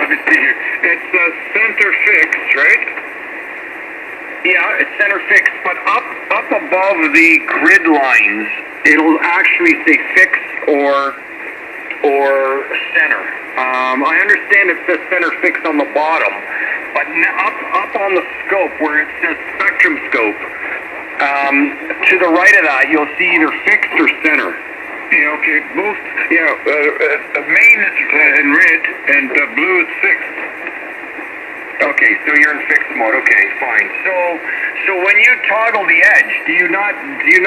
let me see here. It's center fixed, right? Yeah, it's center fixed, but up above the grid lines, it'll actually say fixed or center. I understand it says center fixed on the bottom, but up on the scope where it says spectrum scope, to the right of that, you'll see either fixed or center. Yeah, okay, both, main is in red and blue is fixed. Okay, so you're in fixed mode. Okay, fine. So when you toggle the edge, do you not see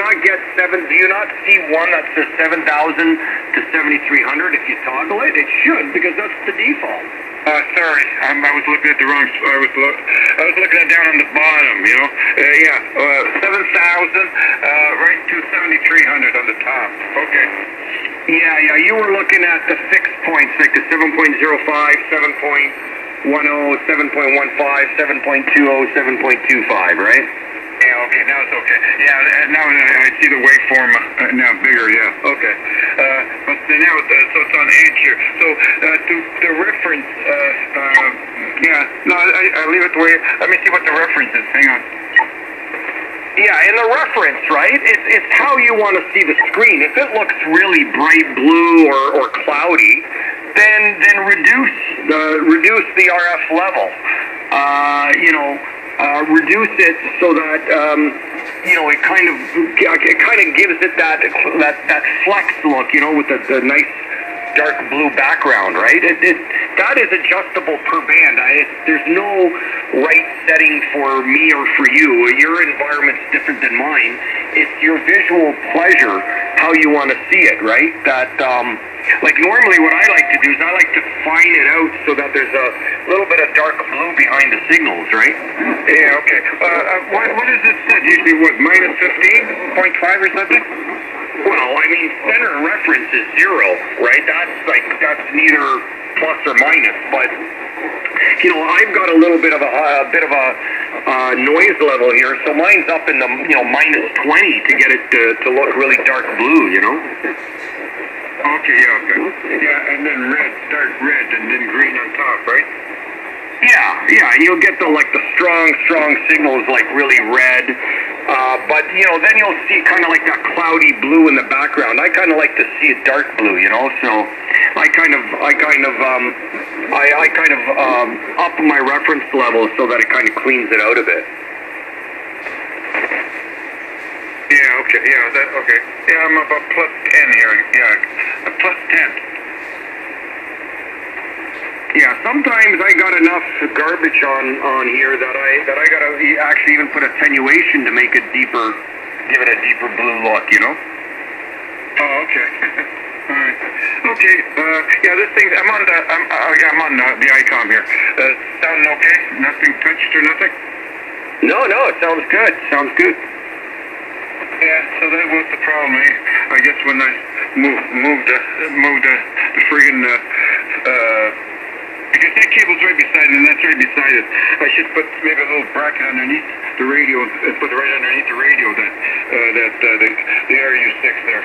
one that says 7,000 to 7,300 if you toggle it? It should, because that's the default. Sorry, I was looking at the wrong. I was looking at down on the bottom. 7,000 right to 7,300 on the top. Okay. Yeah, you were looking at the fixed points, like the 7.05, 7.10, 7.15, 7.20, 7.25, right? Yeah, okay, now it's okay. Yeah, now I see the waveform now bigger, yeah, okay. But now, so it's on edge here. So, the reference, I'll leave it the way, let me see what the reference is, hang on. Yeah, in the reference, right, it's how you want to see the screen. If it looks really bright blue or cloudy, then reduce the RF level. Reduce it so that it kind of gives it that flex look, with the nice dark blue background, right? That is adjustable per band. There's no right setting for me or for you. Your environment's different than mine. It's your visual pleasure, how you want to see it, right? Like normally what I like to do is I like to fine it out so that there's a little bit of dark blue behind the signals, right? Yeah, okay. What is it said? Usually what, minus 15.5 or something? Well, I mean, center reference is 0, right? That's neither plus or minus, but I've got a little bit of a noise level here, so mine's up in the minus 20 to get it to look really dark blue, Okay, yeah, okay. Yeah, and then dark red, and then green on top, right? Yeah, and you'll get the strong signals like really red, but then you'll see kind of like that cloudy blue in the background. I kind of like to see it dark blue, so I kind of up my reference level so that it kind of cleans it out a bit. Yeah, okay, okay. Yeah, I'm about plus 10 here, yeah, plus 10. Yeah, sometimes I got enough garbage on here that I gotta actually even put attenuation to make it deeper, give it a deeper blue look, Oh, okay. All right. Okay. This thing. I'm on the ICOM here. Sound okay? Nothing touched or nothing? No, it sounds good. Sounds good. Yeah, so that was the problem. I guess when I moved the friggin' because that cable's right beside it, and that's right beside it. I should put maybe a little bracket underneath the radio and put it right underneath the radio the RU6 there.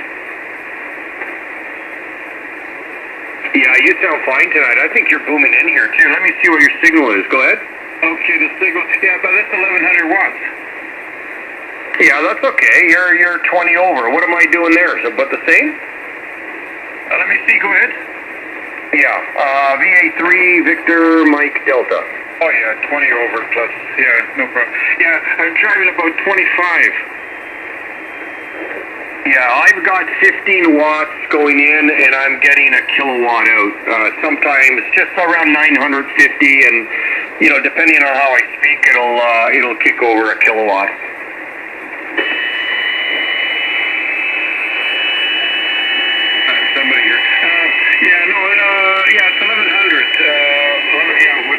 Yeah, you sound fine tonight. I think you're booming in here too. Let me see what your signal is. Go ahead. Okay, the signal. Yeah, but that's 1100 watts. Yeah, that's okay. You're 20 over. What am I doing there? Is it about the same? Let me see. Go ahead. Yeah, VA3 Victor Mike Delta. Oh yeah, 20 over plus. Yeah, no problem. Yeah, I'm driving about 25. Yeah, I've got 15 watts going in, and I'm getting a kilowatt out. Sometimes just around 950, and depending on how I speak, it'll kick over a kilowatt. Somebody here. It's 1100.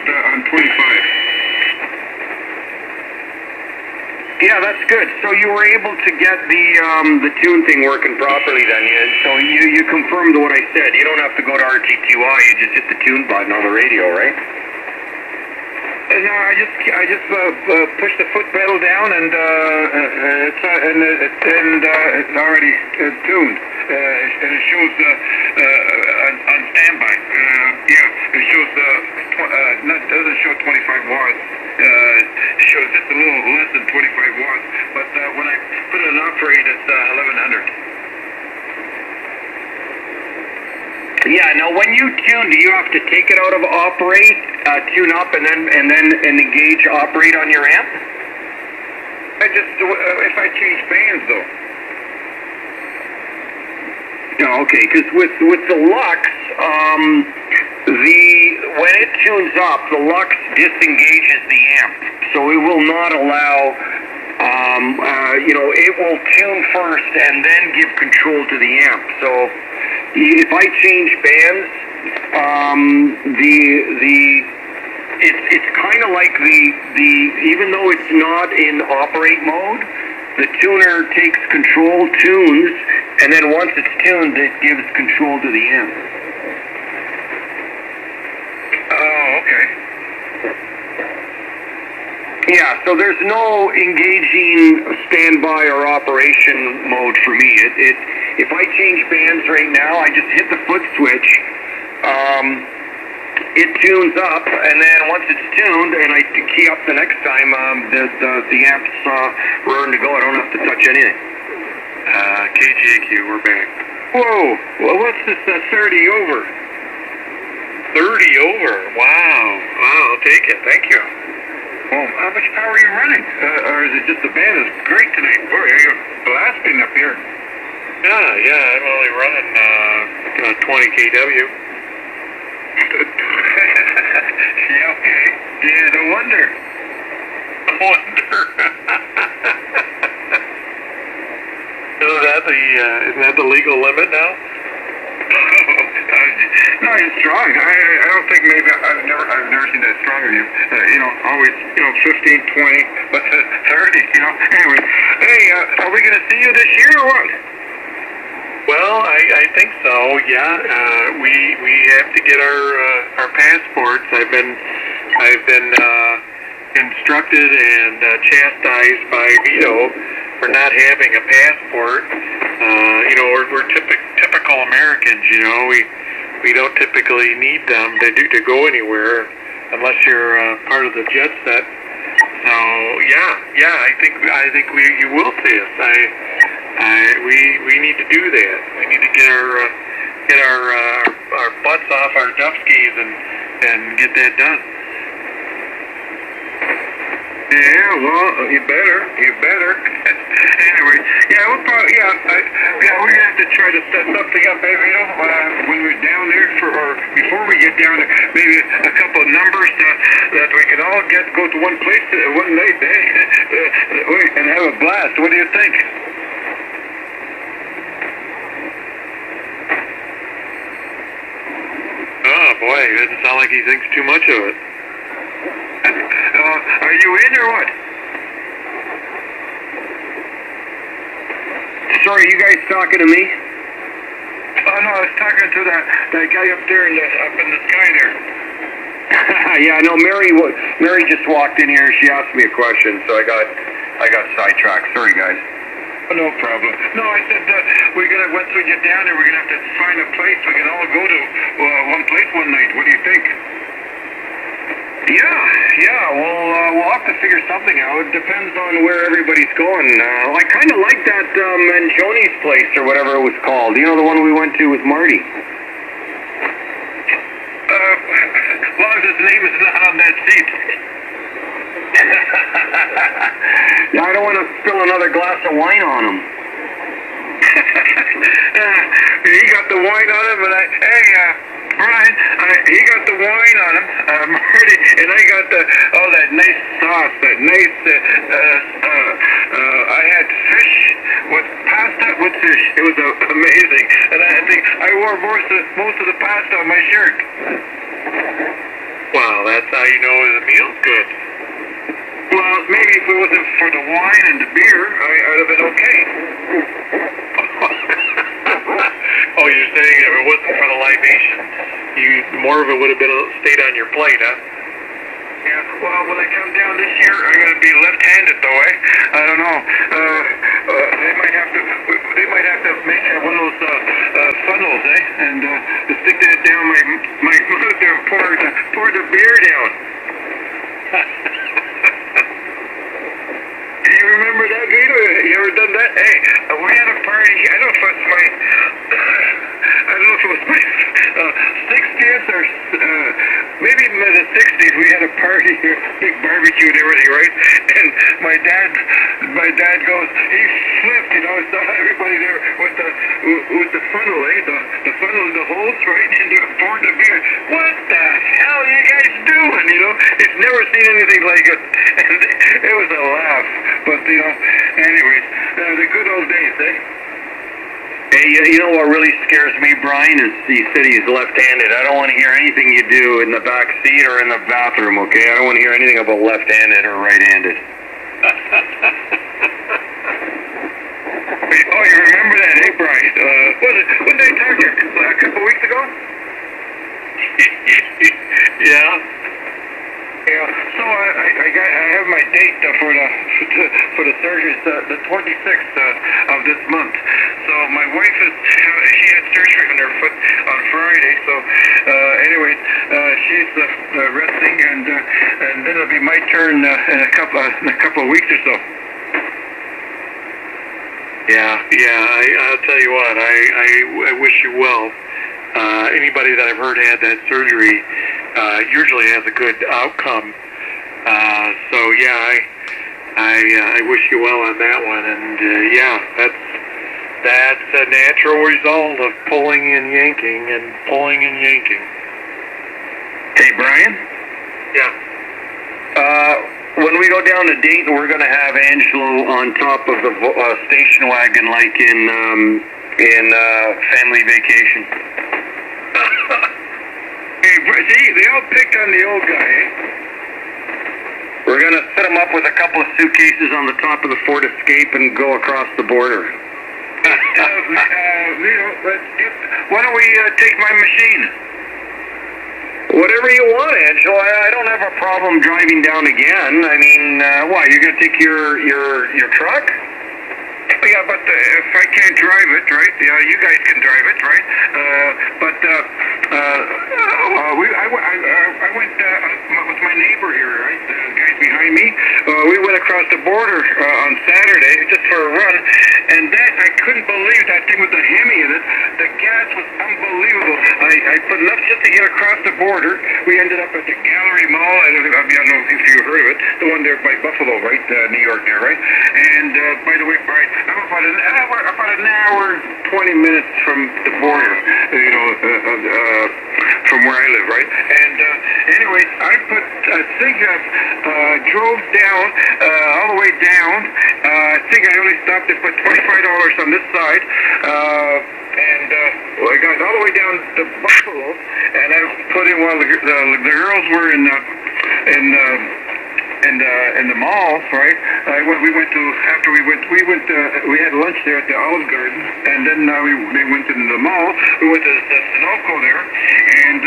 On 25. Yeah, that's good. So you were able to get the tune thing working properly then. So you confirmed what I said. You don't have to go to RTQI. You just hit the tune button on the radio, right? No, I just push the foot pedal down, and it's already tuned, and it shows on standby. It shows watts. Shows just a little less than 25 watts. But when I put it on operate, it's 1100. Yeah. Now, when you tune, do you have to take it out of operate, tune up, and then engage operate on your amp? If I change bands though. No, okay. Because with the Lux, when it tunes up, the Lux disengages the amp, so it will not allow. It will tune first and then give control to the amp. So if I change bands, it's kind of like even though it's not in operate mode, the tuner takes control, tunes, and then once it's tuned, it gives control to the amp. Oh, okay. Yeah, so there's no engaging standby or operation mode for me. If I change bands right now, I just hit the foot switch. It tunes up, and then once it's tuned, and I key up the next time, the amp's raring to go. I don't have to touch anything. KGAQ, we're back. Whoa! Well, what's this 30 over? 30 over? Wow, I'll take it. Thank you. Oh, how much power are you running? Or is it just the band is great tonight? Boy, you're blasting up here. Yeah, I'm only running 20 kW. Yeah, okay. Yeah, no wonder. Isn't that the legal limit now? No, you're strong. I don't think maybe I've never seen that strong of you. Always 15, 20, but 30. Anyway, hey, are we gonna see you this year or what? Well, I think so. Yeah, we have to get our passports. I've been instructed and chastised by Vito for not having a passport. We're typical Americans. We don't typically need them to go anywhere unless you're part of the jet set. So yeah, I think you will see us. We need to do that. We need to get our butts off our duff skis and get that done. Yeah, well, you better. Anyway, yeah, we're gonna have to try to set something up, maybe, when we're down there or before we get down there, maybe a couple of numbers that we can all go to one place one night, and have a blast. What do you think? Oh boy, it doesn't sound like he thinks too much of it. Are you in or what? Sorry, you guys talking to me? Oh no, I was talking to that guy up there up in the sky there. Yeah, no, Mary just walked in here. She asked me a question, so I got sidetracked. Sorry, guys. Oh, no problem. No, I said once we get down there, we're gonna have to find a place we can all go to one place one night. What do you think? Yeah. We'll have to figure something out. It depends on where everybody's going. I kind of like that Mangioni's place or whatever it was called. The one we went to with Marty. As long as his name is not on that seat. Yeah, I don't want to spill another glass of wine on him. He got the wine on him, and Brian, he got the wine on him, Marty, and I got that nice sauce, that nice, I had fish with pasta with fish. It was amazing, and I think I wore most of the pasta on my shirt. Wow, that's how you know the meal's good. Well, maybe if it wasn't for the wine and the beer, I'd have been okay. Oh, you're saying if it wasn't for the libation, more of it would have stayed on your plate, huh? Yeah, well, when I come down this year, I'm going to be left-handed, though, I don't know. They might have to make one of those funnels, and stick that down my mouth there and pour the beer down. You ever done that? Hey, we had a party. I don't know if it's my, I don't know if it was my 60th or maybe in the 60s. We had a party here, big barbecue and everything, right? And my dad goes, he flipped, you know, saw everybody there with the funnel, eh? The funnel and the hose, right? And they're pouring the beer. What the hell are you guys doing? You know, he's never seen anything like it. And it was a laugh. But, you know, anyways, the good old days, eh? Hey, you know what really scares me, Brian, is he said he's left-handed. I don't want to hear anything you do in the back seat or in the bathroom, okay? I don't want to hear anything about left-handed or right-handed. Oh, you remember that, hey, Brian? When did I talk to you? A couple weeks ago? Yeah. Yeah. So I have my date for the surgery, the 26th of this month. So my wife she had surgery on her foot on Friday. So anyways, she's resting, and then it'll be my turn in a couple of weeks or so. Yeah. I'll tell you what. I wish you well. Anybody that I've heard had that surgery usually has a good outcome. So yeah, I wish you well on that one. And yeah, that's a natural result of pulling and yanking and pulling and yanking. Hey, Brian? Yeah. When we go down to Dayton, we're going to have Angelo on top of the station wagon, like in Family Vacation. Hey, see, they all picked on the old guy, eh? We're going to set him up with a couple of suitcases on the top of the Ford Escape and go across the border. Why don't we take my machine? Whatever you want, Angelo. I don't have a problem driving down again. I mean, what, you're going to take your truck? Yeah, but if I can't drive it, right? Yeah, you guys can drive it, right? I went with my neighbor here, right? The guys behind me. We went across the border on Saturday just for a run, and that I couldn't believe that thing with the Hemi in it. The gas was unbelievable. I put enough just to get across the border. We ended up at the Gallery Mall. I don't know if you heard of it, the one there by Buffalo, right? New York there, right? And by the way, Brian, I'm about an hour, 20 minutes from the border, you know, from where I live, right? And anyway, I drove down, all the way down. I think I only stopped to put $25 on this side, and I got all the way down to Buffalo, and I put in while the girls were in the mall, right? We had lunch there at the Olive Garden, and then they went to the mall. We went to the Sunoco there, and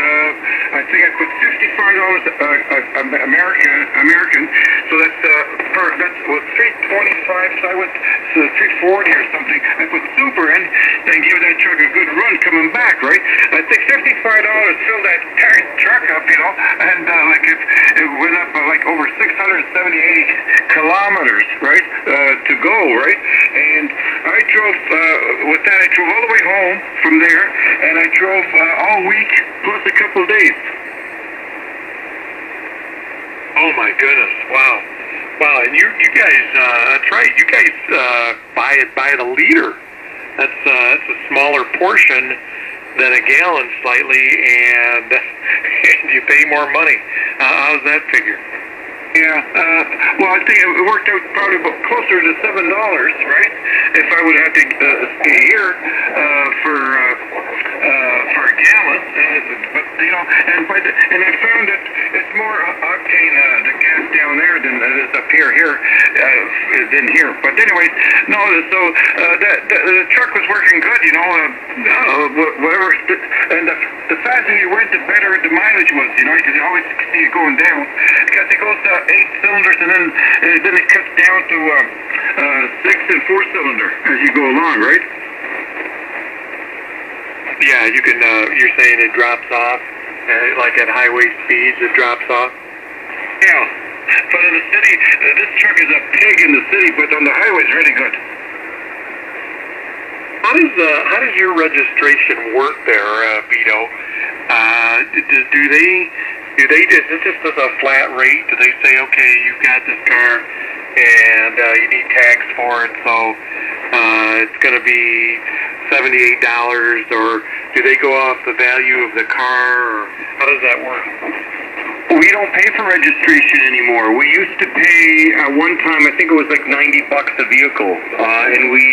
I think I put $55 American. So that's $3.25. So I went to $3.40 or something. I put super in and gave that truck a good run coming back, right? I think $55 filled that entire truck up, you know, and it went up like over 670-80 kilometers, right, to go, right? And I drove, with that, I drove all the way home from there, and I drove all week, plus a couple days. Oh my goodness! Wow! And you guys, that's right. You guys buy it by the liter. That's a smaller portion than a gallon slightly, and you pay more money. How's that figure? Yeah, well, I think it worked out probably about closer to $7, right? If I would have to stay here for a gallon, but you know, and I found that it's more octane the gas down there than it is up here than here. But anyways, no. So the truck was working good, you know. Whatever, and the faster you went, the better the mileage was, you know. You could always see it going down because it goes to 8 cylinders, and then it cuts down to 6 and 4 cylinder as you go along, right? Yeah, you can. You're saying it drops off, like at highway speeds, it drops off. Yeah, but in the city, this truck is a pig in the city, but on the highway it's really good. How does your registration work there, Vito? Do they is it just as a flat rate? Do they say, okay, you've got this car and you need tax for it, so it's going to be $78, or do they go off the value of the car, or how does that work? We don't pay for registration anymore. We used to pay at one time, I think it was like $90 a vehicle, and it was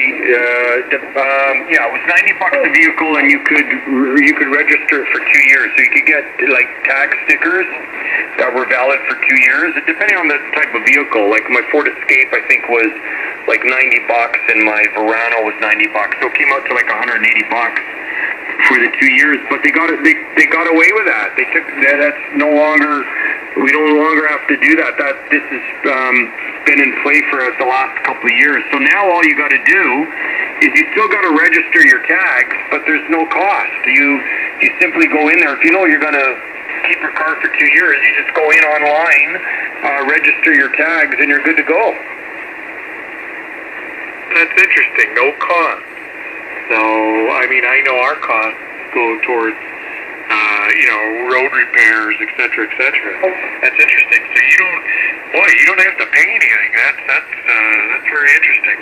$90 a vehicle, and you could register it for 2 years. So you could get like tag stickers that were valid for 2 years, depending on the type of vehicle. Like my Ford Escape, I think was like $90, and my Verano was $90. So it came out to like $180 for the 2 years, but they got away with that. They took that's no longer. We no longer have to do that. This has been in play for the last couple of years. So now all you got to do is you still got to register your tags, but there's no cost. You simply go in there. If you know you're going to keep your car for 2 years, you just go in online, register your tags, and you're good to go. That's interesting. No cost. So, I mean, I know our costs go towards, road repairs, et cetera, et cetera. That's interesting. So you don't have to pay anything. That's very interesting.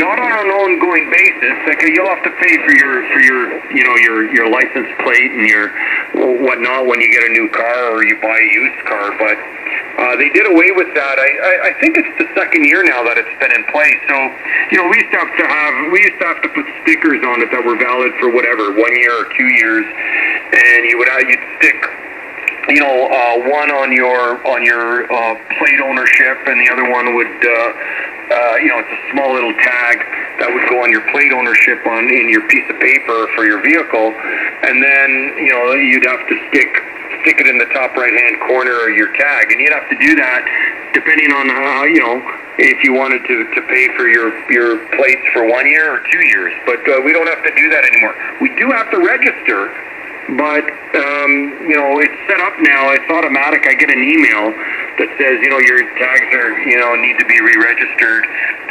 Not on an ongoing basis. Like you'll have to pay for your license plate and your whatnot when you get a new car or you buy a used car. But they did away with that. I think it's the second year now that it's been in place. So we used to have to put stickers on it that were valid for whatever 1 year or 2 years, and you'd stick one on your plate ownership, and the other one would it's a small little tag that would go on your plate ownership in your piece of paper for your vehicle, and then you'd have to stick it in the top right hand corner of your tag, and you'd have to do that depending on how if you wanted to pay for your plates for 1 year or 2 years. But we don't have to do that anymore. We do have to register, but it's set up now. It's automatic. I get an email that says your tags are need to be re-registered.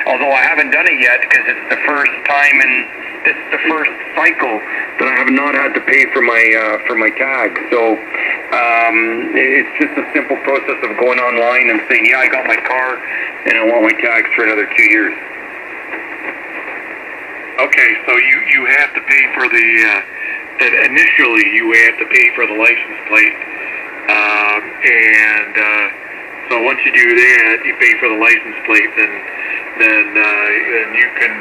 Although I haven't done it yet because it's the first time and this is the first cycle that I have not had to pay for my tag. So it's just a simple process of going online and saying, yeah, I got my car and I want my tags for another 2 years. Okay, so you have to pay for the initially you have to pay for the license plate, and so once you do that, you pay for the license plate, then you can.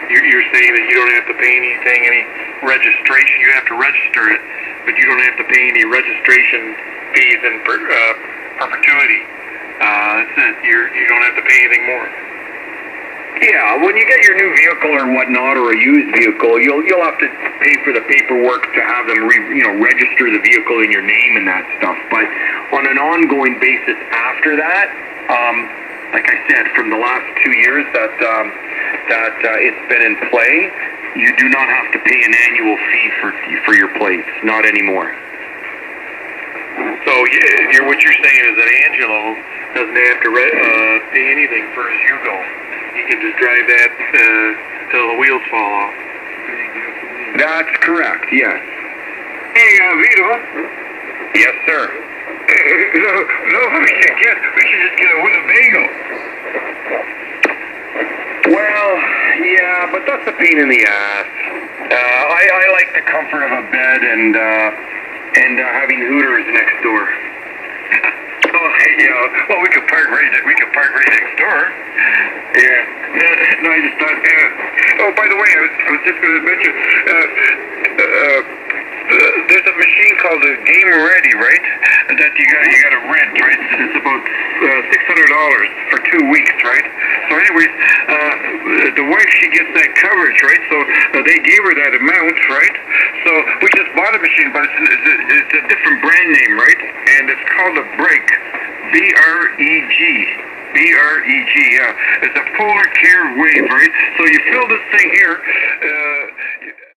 You're saying that you don't have to pay any registration. You have to register it, but you don't have to pay any registration fees in perpetuity. That's it. You don't have to pay anything more. Yeah, when you get your new vehicle or whatnot, or a used vehicle, you'll have to pay for the paperwork to have them register the vehicle in your name and that stuff. But on an ongoing basis after that, like I said, from the last 2 years that it's been in play, you do not have to pay an annual fee for your plates, not anymore. So what you're saying is that Angelo doesn't have to pay anything for his Yugo. He can just drive that till the wheels fall off. That's correct, yes. Hey, Vito. Yes, sir. No, we should just get a Winnebago. Well, yeah, but that's a pain in the ass. I like the comfort of a bed and having Hooters next door. Well, we could park right next door. Yeah. No, I just thought. Oh, by the way, I was just going to mention. There's a machine called a Game Ready, right? That you got to rent, right? It's about $600 for 2 weeks, right? So, anyways, the wife, she gets that coverage, right? So they gave her that amount, right? So we just bought a machine, but it's a different brand name, right? And it's called a Breg. B-R-E-G. B-R-E-G, yeah. It's a polar care wave, right? So you fill this thing here.